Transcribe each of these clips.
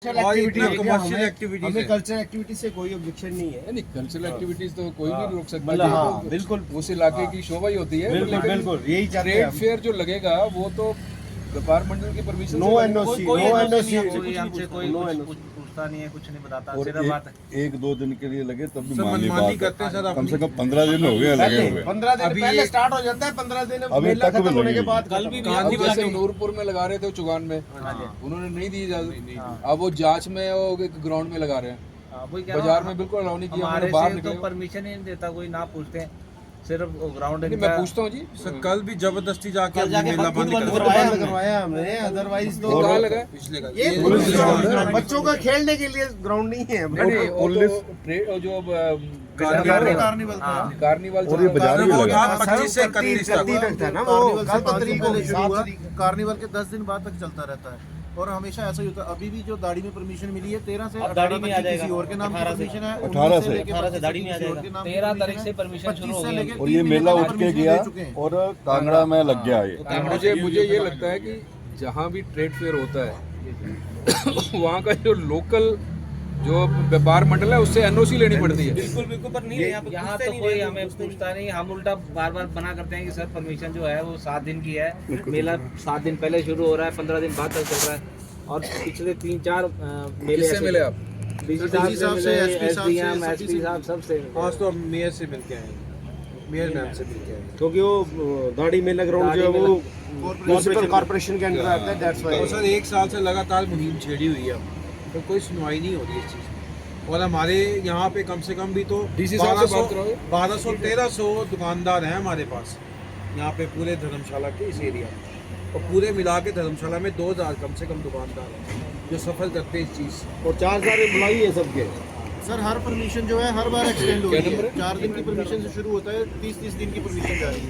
Commercial activities हमें cultural activity से कोई ऑब्जेक्शन नहीं है। नहीं, कल्चरल एक्टिविटीज तो कोई भी रोक सकता मतलब हाँ, है, बिल्कुल उस इलाके की शोभा ही होती है। बिल्कुल बिल्कुल यही चाहते हैं ट्रेड हम। फेयर जो लगेगा वो तो व्यापार मंडल की permission no NOC, no NOC, हमसे कोई कुछ पूछता नहीं है, कुछ नहीं बताता, सीधा बात है। एक दो दिन के लिए लगे तब भी सर, माननी मनमानी बात करते हैं सर है। कम अपनी। से कम 15 दिन हो गए लगे हुए। 15 दिन अभी पहले ये- स्टार्ट हो जाता है, 15 दिन अभी मेला तक भी खत्म होने के लगी बाद कल भी अब गांधी जैसे वाला- नूरपुर में लगा रहे थे चुगान में, उन्होंने नहीं दी इजाजत। अब वो जांच में वो एक ग्राउंड में लगा रहे हैं, वही कह रहा हूँ, बाजार में बिल्कुल अलाउ नहीं किया, हमारे उन्होंने बाहर से निकले। तो परमिशन ही नहीं देता कोई, ना पूछते हैं, सिर्फ ग्राउंड नहीं, मैं पूछता हूँ जी, सर कल भी जबरदस्ती जाके कल जाके मेला खुद बंद बंद कर करवाया करवाया हमने, अदरवाइज ये तो कहाँ लगा है? पिछले का ये बच्चों का खेलने के लिए ग्राउंड नहीं है। नहीं, नहीं, वो तो ट्रेड जो कार्निवल कार्निवल और ये बाजार भी वो लगा। था 25 से 31 तक था ना वो, कार्निवल से कल तो 5 दिन तरीक पहले को शुरू हुआ, 7 तारीख। कार्निवल के 10 दिन बाद तक चलता रहता है और हमेशा ऐसा ही होता है। अभी भी जो दाढ़ी में परमिशन मिली है 13 से अब 18 दाढ़ी तक में आ की किसी जाएगा, और के नाम की 18 से। परमिशन है, 18 से। 18 से दाढ़ी में आ जाएगा। 13 तारीख से परमिशन शुरू हो गई। और ये मेला उठ के गया और कांगड़ा में लग गया ये। मुझे ये लगता है कि जहाँ भी ट्रेड फेयर होता है वहाँ का जो लोकल जो व्यापार मंडल है उससे एनओसी लेनी पड़ती है। बिल्कुल बिल्कुल, पर नहीं यहाँ तो कोई हमें पूछता नहीं। हम उल्टा बार बार मना करते हैं कि सर परमिशन जो है वो 7 दिन की है, मेला 7 दिन पहले शुरू हो रहा है, 15 दिन बाद तक चल रहा है। और पिछले 3-4 मेले किससे मिले आप? डीसी साहब साहब से, से, एसपी साहब से, एसडीएम, सभी एसपी से। साहब सबसे। आज तो हम मेयर से मिलके आए हैं, मेयर मैम से मिलके आए हैं। क्योंकि वो दाढ़ी मेला ग्राउंड जो है वो म्युनिसिपल कॉर्पोरेशन के अंडर आता है, दैट्स और व्हाई। सर 1 साल से लगातार मुहिम छेड़ी हुई है, तो कोई सुनवाई नहीं हो रही है इस चीज़ में। और हमारे यहाँ पे कम से कम भी तो डीसी साहब से बात कराओ। 1200-1300 दुकानदार हैं हमारे पास यहाँ पे पूरे धर्मशाला के इस एरिया में, और पूरे मिला के धर्मशाला में 2000 कम से कम दुकानदार हैं जो सफल करते हैं इस चीज़ से। और 4 एम्प्लॉई है सबके। सर हर परमिशन जो है हर बार एक्सटेंड हो क्या रही नंबर है। 4 दिन की परमिशन से शुरू होता है, 30-30 दिन की परमिशन जा रही है।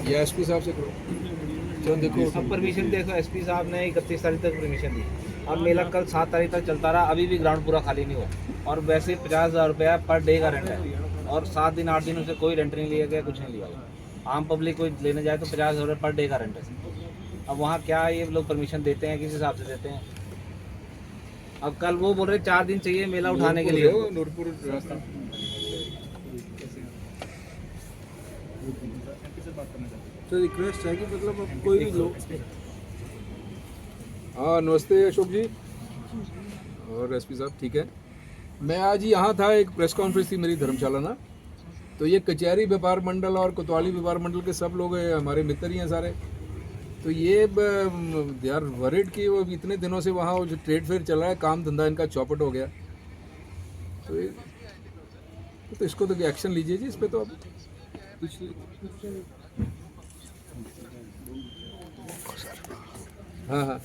ये एसपी साहब से करो। चलो देखो, अब परमिशन देखो, एसपी साहब ने 31 तारीख तक परमिशन दी। अब मेला कल 7 तारीख तक चलता रहा, अभी भी ग्राउंड पूरा खाली नहीं हुआ। और वैसे 50,000 रुपया पर डे का रेंट है, और 7 दिन 8 दिनों से कोई रेंट नहीं लिया गया, कुछ नहीं लिया गया। आम पब्लिक कोई लेने जाए तो 50,000 रुपये पर डे का रेंट है। अब वहाँ क्या ये लोग परमिशन देते हैं, किस हिसाब से देते हैं? अब कल वो बोल रहे 4 दिन चाहिए मेला उठाने के लिए। नूरपुर रास्ता। तो रिक्वेस्ट है कि मतलब अब कोई भी लोग हाँ, नमस्ते अशोक जी और एसपी साहब। ठीक है, मैं आज यहाँ था, एक प्रेस कॉन्फ्रेंस थी मेरी धर्मशाला ना, तो ये कचहरी व्यापार मंडल और कोतवाली व्यापार मंडल के सब लोग हमारे मित्र ही हैं सारे। तो ये दे आर वरिड कि वो इतने दिनों से वहाँ वो जो ट्रेड फेयर चल रहा है, काम धंधा इनका चौपट हो गया। तो इसको तो एक्शन लीजिए जी इस पर। तो अब हाँ हाँ,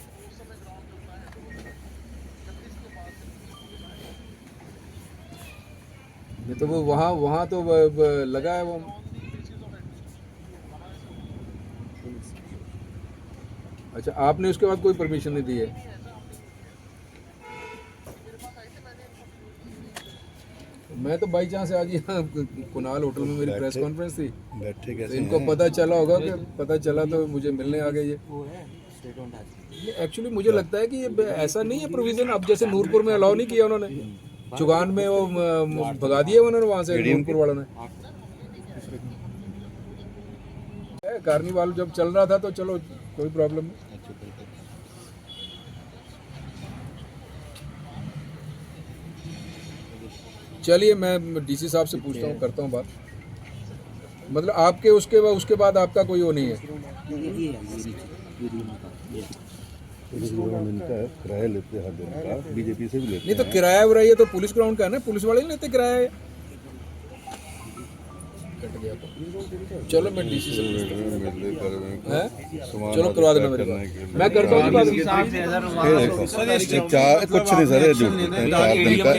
नहीं तो वो वहाँ तो लगा है वो। अच्छा, आपने उसके बाद कोई परमिशन नहीं दी है? मैं तो बाई चांस आज यहाँ कुनाल होटल में मेरी प्रेस कॉन्फ्रेंस थी, बैठे तो कैसे इनको पता चला होगा कि पता चला तो मुझे मिलने आ गए ये। एक्चुअली मुझे लगता है कि ये ऐसा नहीं है प्रोविजन। अब जैसे नूरपुर में अलाउ नहीं किया उन्होंने, चुगान में वो भगा दिए उन्होंने वहाँ से नूरपुर वालों ने। कार्निवाल जब चल रहा था तो चलो कोई प्रॉब्लम नहीं। चलिए, मैं डीसी साहब से पूछता हूँ, करता हूँ बात। मतलब आपके उसके बाद आपका कोई वो नहीं है? किराया लेते हर दिन का, बीजेपी से भी लेते नहीं तो किराया उराया तो पुलिस ग्राउंड का है ना, पुलिस वाले नहीं लेते किराया। कट गया तो चलो मैं डीसी से पूछता हूँ। चलो करवा देना मेरे को, मैं करता हूँ। कुछ नहीं सर, 4 दिन का